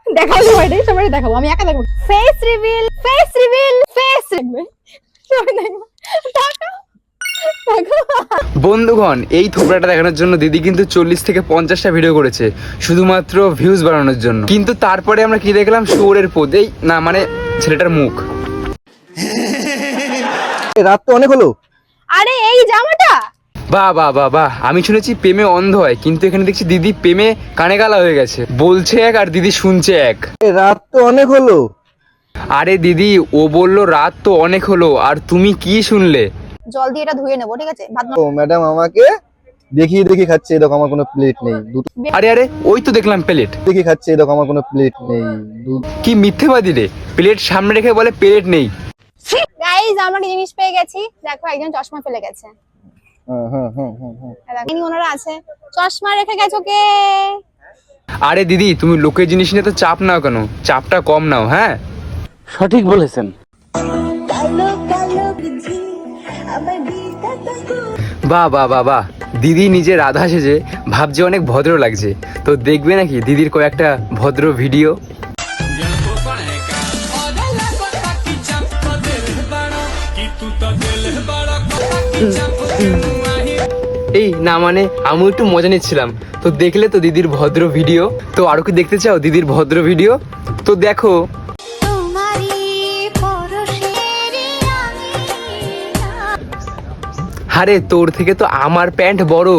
দেখাও সবাই দেখাবো, আমি একা দেখবো। Face reveal, face reveal, face reveal, সবাই দেখবো। বন্ধুগণ, এই থোবড়াটা দেখানোর জন্য দিদি কিন্তু 40 থেকে 50টা ভিডিও করেছে শুধুমাত্র ভিউজ বাড়ানোর জন্য। কিন্তু তারপরে আমরা কি দেখলাম, শুয়োরের পোদ, এই না মানে ছেলেটার মুখ। রাত তো অনেক হলো। আরে এই জামাটা, বাহ বাহ বাহ বাহ, আমি শুনেছি প্রেমে অন্ধ হয়, কিন্তু এখানে দেখছি দিদি প্রেমে কানে গালা হয়ে গেছে। বলছে এক আর দিদি শুনছে এক। রাত তো অনেক হলো। আরে দিদি, ও বললো রাত তো অনেক হলো, আর তুমি কি শুনলে? জল দিয়ে এটা ধুয়ে নেবো, ঠিক আছে? ভাত ও ম্যাডাম আমাকে দেখি খাচ্ছে, এই দেখো আমার কোনো প্লেট নেই। দুটো আরে আরে, ওই তো দেখলাম প্লেট। দেখি খাচ্ছে, এই দেখো আমার কোনো প্লেট নেই। কি মিথ্যেবাদী রে, প্লেট সামনে রেখে বলে প্লেট নেই। গাইস, আমরা একটা জিনিস পেয়ে গেছি। দেখো, একজন চশমা ফেলে গেছে। ইনি ওনারা আছে, চশমা রেখে গেছো কে? আরে দিদি, তুমি লোকের জিনিস নিয়ে তো চাপ নাও কেন, চাপটা কম নাও। হ্যাঁ, সঠিক বলেছেন। বাহ বাহ বাহ বাহ, দিদি নিজে রাধা সেজে ভাবছে অনেক ভদ্র লাগছে। তো দেখবে নাকি দিদির কয়েকটা ভদ্র ভিডিও। এই না মানে আমি একটু মজা নিচ্ছিলাম, তো দেখলে তো দিদির ভদ্র ভিডিও। তো আরো কি দেখতে চাও দিদির ভদ্র ভিডিও? তো দেখো। আরে তোর থেকে তো আমার প্যান্ট বড়।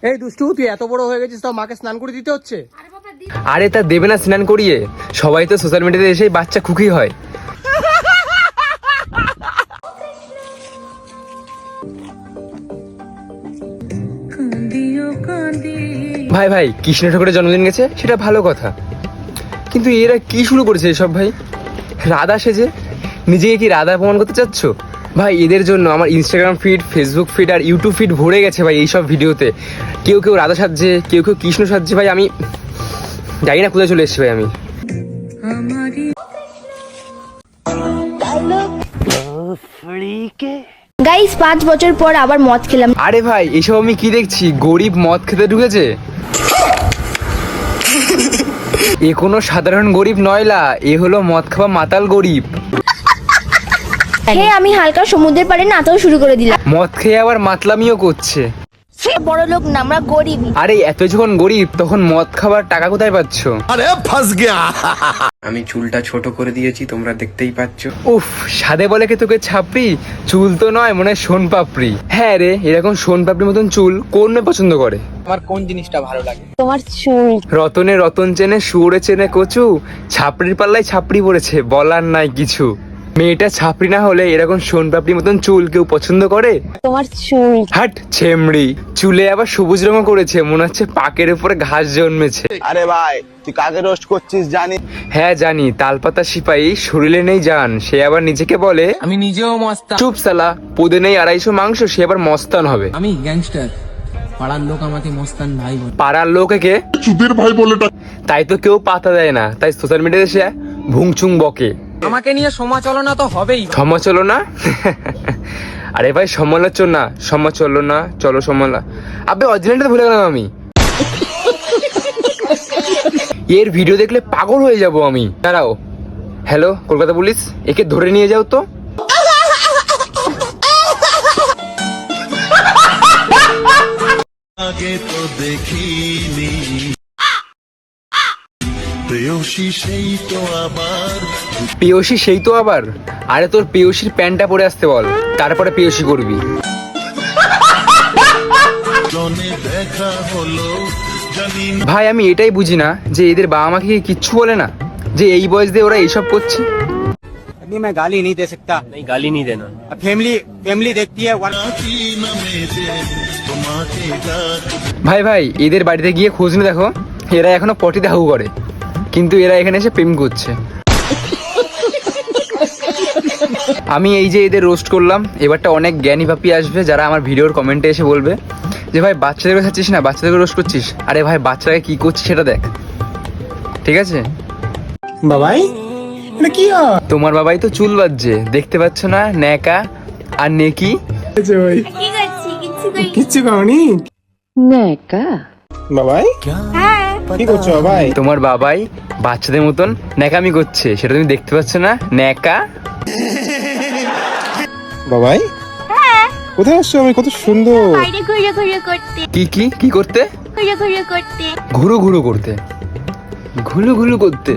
এই দুষ্টু, তুই এত বড় হয়ে গেছিস, তাও মাকে স্নান করে দিতে হচ্ছে? আরে তা দেবে না স্নান করিয়ে? সবাই তো সোশ্যাল মিডিয়াতে এসেই বাচ্চা খুকি হয়। ভাই ভাই, কৃষ্ণ ঠাকুরের জন্মদিন গেছে, সেটা ভালো কথা, কিন্তু এরা কি শুরু করেছে এসব? ভাই রাধা সেজে নিজেকে কি রাধা প্রমাণ করতে চাচ্ছ? ভাই এদের জন্য আমার ইনস্টাগ্রাম ফিড, ফেসবুক ফিড আর ইউটিউব ফিড ভরে গেছে ভাই এইসব ভিডিওতে। কেউ কেউ রাধা সাজছে, কেউ কেউ কৃষ্ণ সাজছে। ভাই আমি জানি না কোথায় চলে এসেছি ভাই আমি। গাইস 5 বছর পর আবার মদ খেলাম। আরে ভাই, এসব আমি কি দেখছি, গরিব মদ খেতে ঢুকেছে। এ কোনো সাধারণ গরিব নয়লা, এ হলো মদ খাওয়া মাতাল গরিব। হে আমি হালকা সমুদ্রের পাড়ে নাচাও শুরু করে দিলাম। মদ খেয়ে আবার মাতলামিও করছে। বড় লোক না, আমরা গরিব। আরে এত যখন গরিব, তখন মদ খাবার টাকা কোথায় পাচ্ছ? আরে ফাঁস গিয়া। আমি চুলটা ছোট করে দিয়েছি, তোমরা দেখতেই পাচ্ছ। উফ, সাদে বলে কি তোকে ছাপড়ি? চুল তো নয়, মনে হয় সোন পাপড়ি। হ্যাঁ রে, এরকম সোন পাপড়ির মতন চুল কোন মেয়ে পছন্দ করে? আমার কোন জিনিসটা ভালো লাগে? তোমার চুল। রতনে রতন চেনে, শুয়োরে চেনে কচু, ছাপড়ির পাল্লায় ছাপড়ি পড়েছে, বলার নাই কিছু। মেয়েটা ছাপড়ি না হলে এরকম সোন পাপড়ির মতন চুল কেউ পছন্দ করে? তোমার চুল। হাট ছেমড়ি, চুলে আবার সবুজ রঙ করেছে, মনে হচ্ছে পাকের উপরে ঘাস জন্মেছে। আরে ভাই, তুই কাকে রোস্ট করছিস জানি? হ্যাঁ জানি, তালপাতা সিপাহী, শরীরে নেই জান, সে আবার নিজেকে বলে। আমি নিজেও মস্তান। চুপ সালা, পদে নেই 250 মাংস, সে আবার মস্তান হবে। আমি গ্যাংস্টার, পাড়ার লোক আমাকে মস্তান ভাই বলে। পাড়ার লোক একে চুদের ভাই বলে তাই তো কেউ পাতা দেয় না, তাই সোশ্যাল মিডিয়াতে সে ভুংচুং বকে। আমাকে নিয়ে সমালোচনা তো হবেই। সমালোচনা? আরে ভাই সমালোচনা, সমালোচনা, চলো সমালা। আবে অরিজিনালটা ভুলে গেলাম আমি। এর ভিডিও দেখলে পাগল হয়ে যাব আমি। দাঁড়াও, হ্যালো কলকাতা পুলিশ, একে ধরে নিয়ে যাও তো। আগে তো দেখিনি, প্রেয়সী সেই তো আবার। পেয়সী সেই তো আবার? আরে তোর পেয়সীর প্যান্টটা পরে আসতে বল, তারপরে পেয়সী করবি। জনে দেখা হলো জানি না। ভাই আমি এটাই বুঝি না যে এদের বাবা মাকে কি কিচ্ছু বলে না, যে এই বয়স দিয়ে ওরা এইসব করছে। मैं गाली नहीं दे सकता। नहीं, गाली नहीं देना। फैमिली देखती है। কি নামে যে তোমাকে ডাক। ভাই ভাই, এদের বাড়িতে গিয়ে খোঁজ নিয়ে দেখো, এরা এখনো পটিতে হাউ করে, কিন্তু এরা এখানে এসে প্রেম করছে। আমি এই যে এদের রোস্ট করলাম, এবারটা অনেক জ্ঞানী পাপি আসবে যারা আমার ভিডিওর কমেন্টে এসে বলবে যে ভাই বাচ্চাদেরকে খাচ্ছিস না, বাচ্চাদেরকে রোস্ট করছিস। আরে ভাই, বাচ্চাকে কি করছিস সেটা দেখ, ঠিক আছে? বাবাই, এটা কি হয়? তোমার বাবাই তো চুল বাজছে, দেখতে পাচ্ছ না? ন্যাকা আর নেকি। কি করছি? কিচ্ছু খাওনি? নেকা বাবাই, হ্যাঁ কি করছো ভাই? তোমার বাবাই বাচ্চাদের মতন ন্যাকামি করছে, সেটা তুমি দেখতে পাচ্ছ না? ন্যাকা। বাবাই কোথায় আসছো? আমি কত সুন্দর। বাইরে ঘুরে ঘুরে করতে, কি কি কি করতে? ঘুরে ঘুরে করতে। ঘুরু ঘুরু করতে, ঘুলু ঘুলু করতে।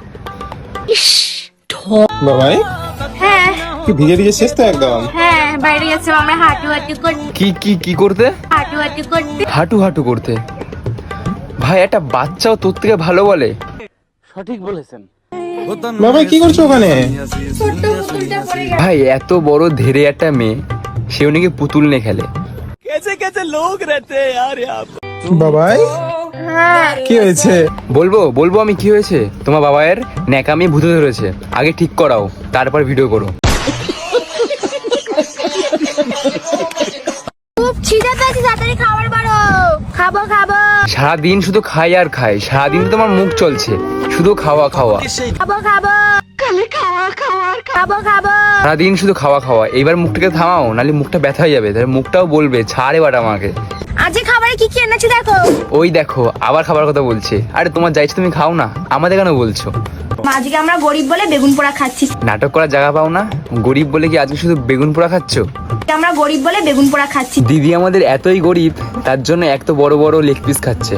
বাবাই হ্যাঁ কি ভিজে ভিজে শেষ তো একদম। হ্যাঁ, বাইরে গেছিলাম আমরা হাঁটু হাঁটু করতে, কি কি কি করতে? হাঁটু হাঁটু করতে। হাঁটু হাঁটু করতে। ভাই একটা বাচ্চাও তোর থেকে ভালো বলে? সঠিক বলেছেন। বাবাই কি করছো ওখানে? ভাই এত বড় ধেরে একটা মেয়ে, সেও নাকি পুতুল নিয়ে খেলে। বাবাই কি হয়েছে? বলবো বলবো আমি কি হয়েছে? তোমার বাবায়ের ন্যাকামি ভূতে ধরেছে, আগে ঠিক করাও তারপর ভিডিও করো। খুব খিদে পেয়েছে, তাড়াতাড়ি খাবার বাড়ো। খাবো খাবো সারাদিন শুধু খাই আর খাই, সারাদিন তো তোমার মুখ চলছে শুধু খাওয়া খাওয়া, খাবো খাবো খাবো খাবো। সারাদিন শুধু খাওয়া খাওয়া। এইবার মুখটাকে থামাও, নাহলে মুখটা ব্যথা হয়ে যাবে, তাহলে মুখটাও বলবে ছাড় এবার আমাকে। আজকে খাবারে কি কি এনেছি দেখো। ওই দেখো আবার খাবার কথা বলছে। আরে তোমার যাইছে তুমি খাও না, আমাদের কেন বলছো? আজকে আমরা গরিব বলে বেগুন পোড়া খাচ্ছি। নাটক করার জায়গা পাও না? গরিব বলে কি আজকে শুধু বেগুন পোড়া খাচ্ছ? আমরা গরিব বলে বেগুন পোড়া খাচ্ছি। দিদি আমাদের এতই গরিব, তার জন্য এক তো বড় বড় লেগ পিস খাচ্ছে।